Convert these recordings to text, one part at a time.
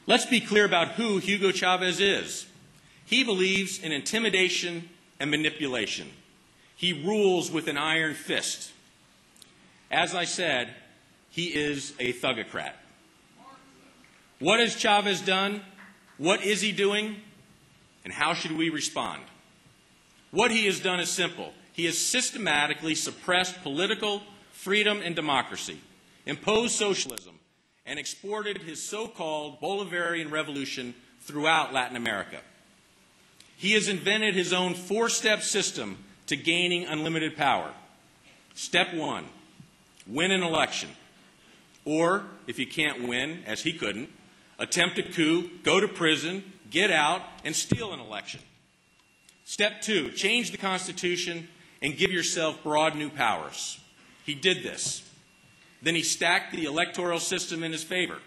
Let's be clear about who Hugo Chavez is. He believes in intimidation and manipulation. He rules with an iron fist. As I said, he is a thugocrat. What has Chavez done? What is he doing? And how should we respond? What he has done is simple. He has systematically suppressed political freedom and democracy, imposed socialism, and exported his so-called Bolivarian revolution throughout Latin America. He has invented his own four-step system to gaining unlimited power. Step one, win an election. Or, if you can't win, as he couldn't, attempt a coup, go to prison, get out, and steal an election. Step two, change the Constitution and give yourself broad new powers. He did this. Then he stacked the electoral system in his favor,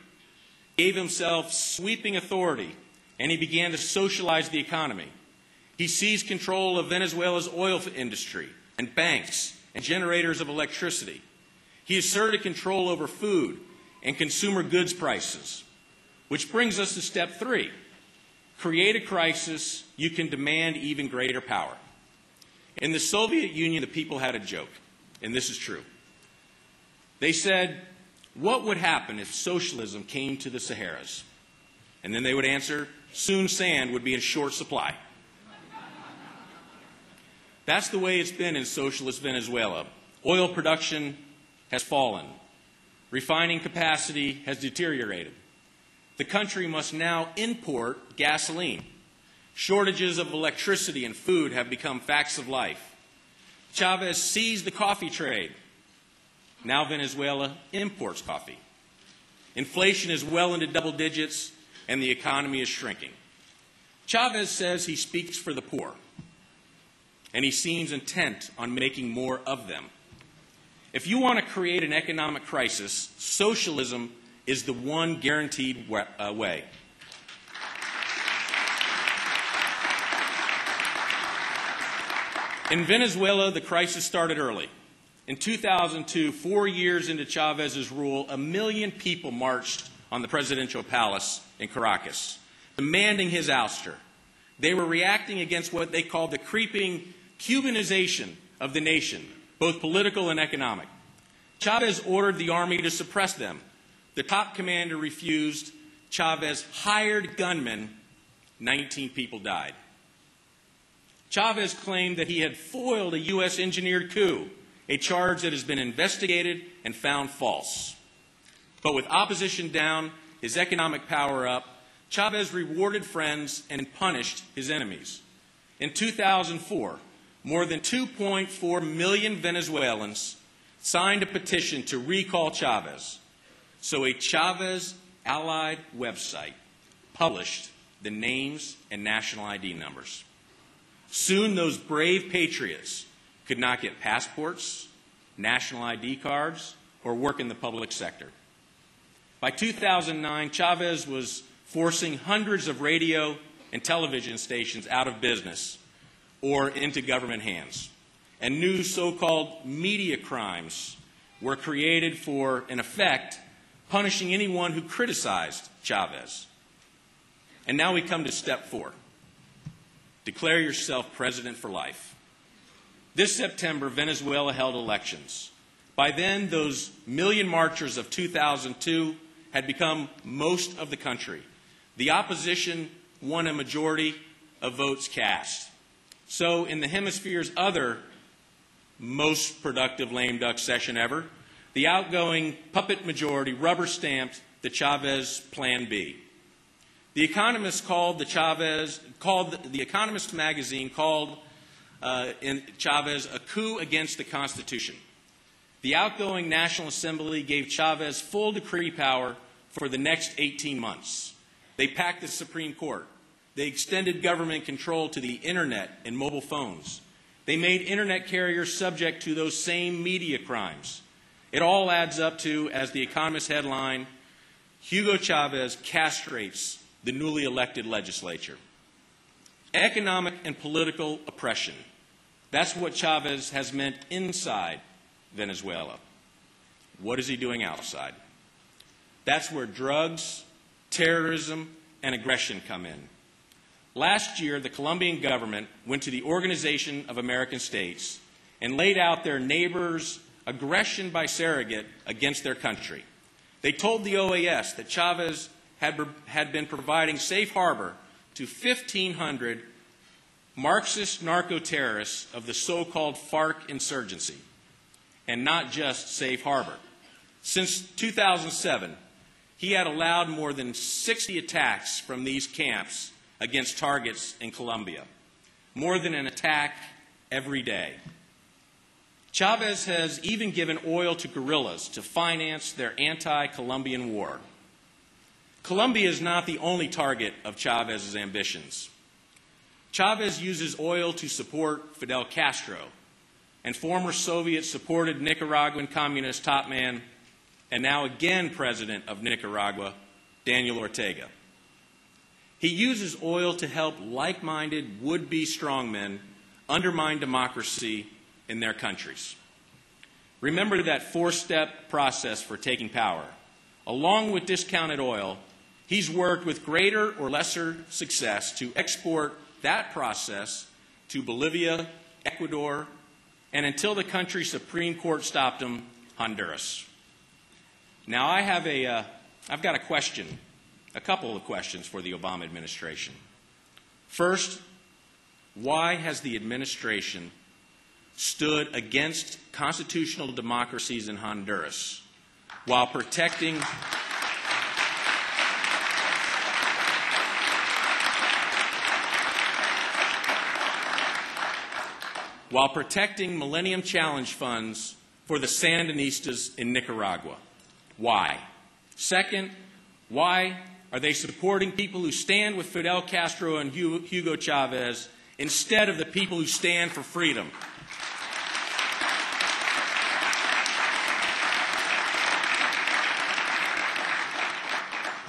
gave himself sweeping authority, and he began to socialize the economy. He seized control of Venezuela's oil industry and banks and generators of electricity. He asserted control over food and consumer goods prices, which brings us to step three. Create a crisis, you can demand even greater power. In the Soviet Union, the people had a joke, and this is true. They said, what would happen if socialism came to the Saharas? And then they would answer, soon sand would be in short supply. That's the way it's been in socialist Venezuela. Oil production has fallen. Refining capacity has deteriorated. The country must now import gasoline. Shortages of electricity and food have become facts of life. Chavez seized the coffee trade. Now Venezuela imports coffee. Inflation is well into double digits, and the economy is shrinking. Chavez says he speaks for the poor, and he seems intent on making more of them. If you want to create an economic crisis, socialism is the one guaranteed way. In Venezuela, the crisis started early. In 2002, 4 years into Chavez's rule, 1 million people marched on the presidential palace in Caracas, demanding his ouster. They were reacting against what they called the creeping Cubanization of the nation, both political and economic. Chavez ordered the army to suppress them. The top commander refused. Chavez hired gunmen. 19 people died. Chavez claimed that he had foiled a U.S. engineered coup, a charge that has been investigated and found false. But with opposition down, his economic power up, Chavez rewarded friends and punished his enemies. In 2004, more than 2.4 million Venezuelans signed a petition to recall Chavez. So a Chavez-allied website published the names and national ID numbers. Soon those brave patriots could not get passports, national ID cards, or work in the public sector. By 2009, Chavez was forcing hundreds of radio and television stations out of business or into government hands. And new so-called media crimes were created for, in effect, punishing anyone who criticized Chavez. And now we come to step four. Declare yourself president for life. This September, Venezuela held elections. By then, those million marchers of 2002 had become most of the country. The opposition won a majority of votes cast. So in the hemisphere's other most productive lame duck session ever, the outgoing puppet majority rubber-stamped the Chavez Plan B. The Economist the Economist magazine called in Chavez a coup against the Constitution. The outgoing National Assembly gave Chavez full decree power for the next 18 months. They packed the Supreme Court. They extended government control to the Internet and mobile phones. They made Internet carriers subject to those same media crimes. It all adds up to, as the Economist headline, Hugo Chavez castrates the newly elected legislature. Economic and political oppression. That's what Chavez has meant inside Venezuela. What is he doing outside? That's where drugs, terrorism, and aggression come in. Last year, the Colombian government went to the Organization of American States and laid out their neighbors' aggression by surrogate against their country. They told the OAS that Chavez had been providing safe harbor to 1,500 Marxist narco-terrorists of the so-called FARC insurgency, and not just safe harbor. Since 2007, he had allowed more than 60 attacks from these camps against targets in Colombia, more than an attack every day. Chavez has even given oil to guerrillas to finance their anti-Colombian war. Colombia is not the only target of Chavez's ambitions. Chavez uses oil to support Fidel Castro and former Soviet-supported Nicaraguan communist top man and now again president of Nicaragua, Daniel Ortega. He uses oil to help like-minded would-be strongmen undermine democracy in their countries. Remember that four-step process for taking power. Along with discounted oil, he's worked with greater or lesser success to export that process to Bolivia, Ecuador, and until the country's Supreme Court stopped him, Honduras. Now I've got a question, a couple of questions for the Obama administration. First, why has the administration stood against constitutional democracies in Honduras while protecting Millennium Challenge funds for the Sandinistas in Nicaragua? Why? Second, why are they supporting people who stand with Fidel Castro and Hugo Chavez instead of the people who stand for freedom?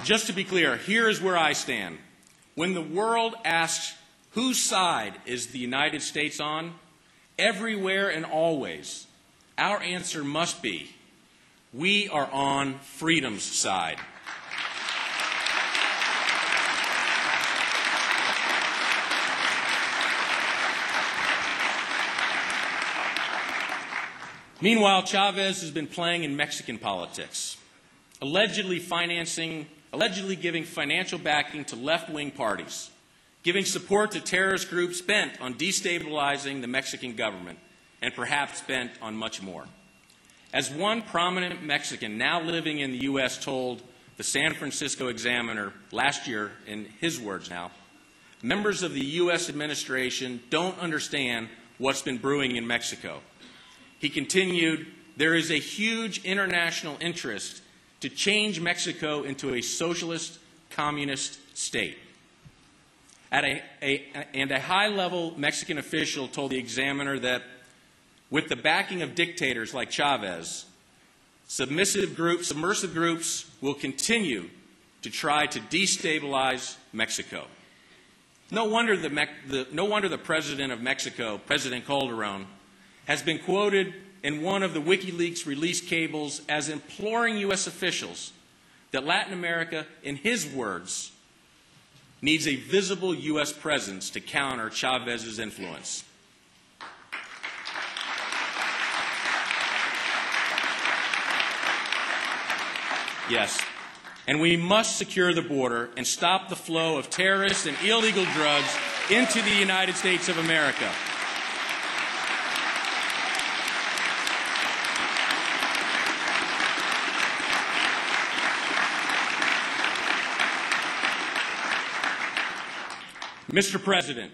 Just to be clear, here is where I stand. When the world asks whose side is the United States on, everywhere and always, our answer must be, we are on freedom's side. Meanwhile, Chavez has been playing in Mexican politics, allegedly giving financial backing to left-wing parties, giving support to terrorist groups bent on destabilizing the Mexican government, and perhaps bent on much more. As one prominent Mexican now living in the U.S. told the San Francisco Examiner last year, in his words now, members of the U.S. administration don't understand what's been brewing in Mexico. He continued, there is a huge international interest to change Mexico into a socialist, communist state. And a high-level Mexican official told the Examiner that with the backing of dictators like Chavez, submersive groups will continue to try to destabilize Mexico. No wonder the president of Mexico, President Calderon, has been quoted in one of the WikiLeaks released cables as imploring U.S. officials that Latin America, in his words, needs a visible U.S. presence to counter Chavez's influence. Yes, and we must secure the border and stop the flow of terrorists and illegal drugs into the United States of America. Mr. President,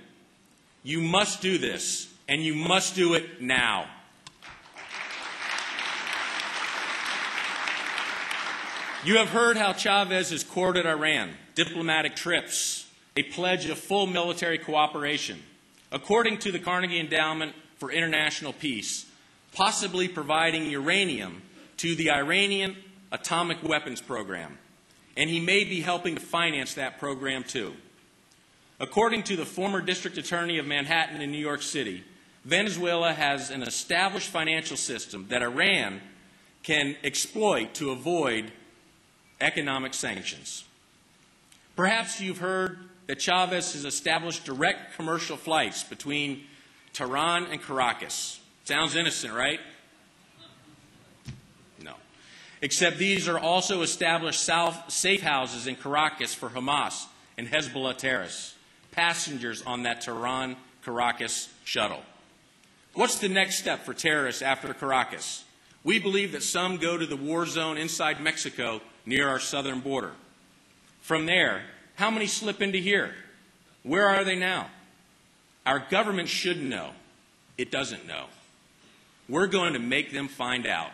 you must do this, and you must do it now. You have heard how Chavez has courted Iran, diplomatic trips, a pledge of full military cooperation, according to the Carnegie Endowment for International Peace, possibly providing uranium to the Iranian atomic weapons program, and he may be helping to finance that program too. According to the former district attorney of Manhattan in New York City, Venezuela has an established financial system that Iran can exploit to avoid economic sanctions. Perhaps you've heard that Chavez has established direct commercial flights between Tehran and Caracas. Sounds innocent, right? No. Except these are also established safe houses in Caracas for Hamas and Hezbollah terrorists, passengers on that Tehran-Caracas shuttle. What's the next step for terrorists after Caracas? We believe that some go to the war zone inside Mexico near our southern border. From there, how many slip into here? Where are they now? Our government should know. It doesn't know. We're going to make them find out.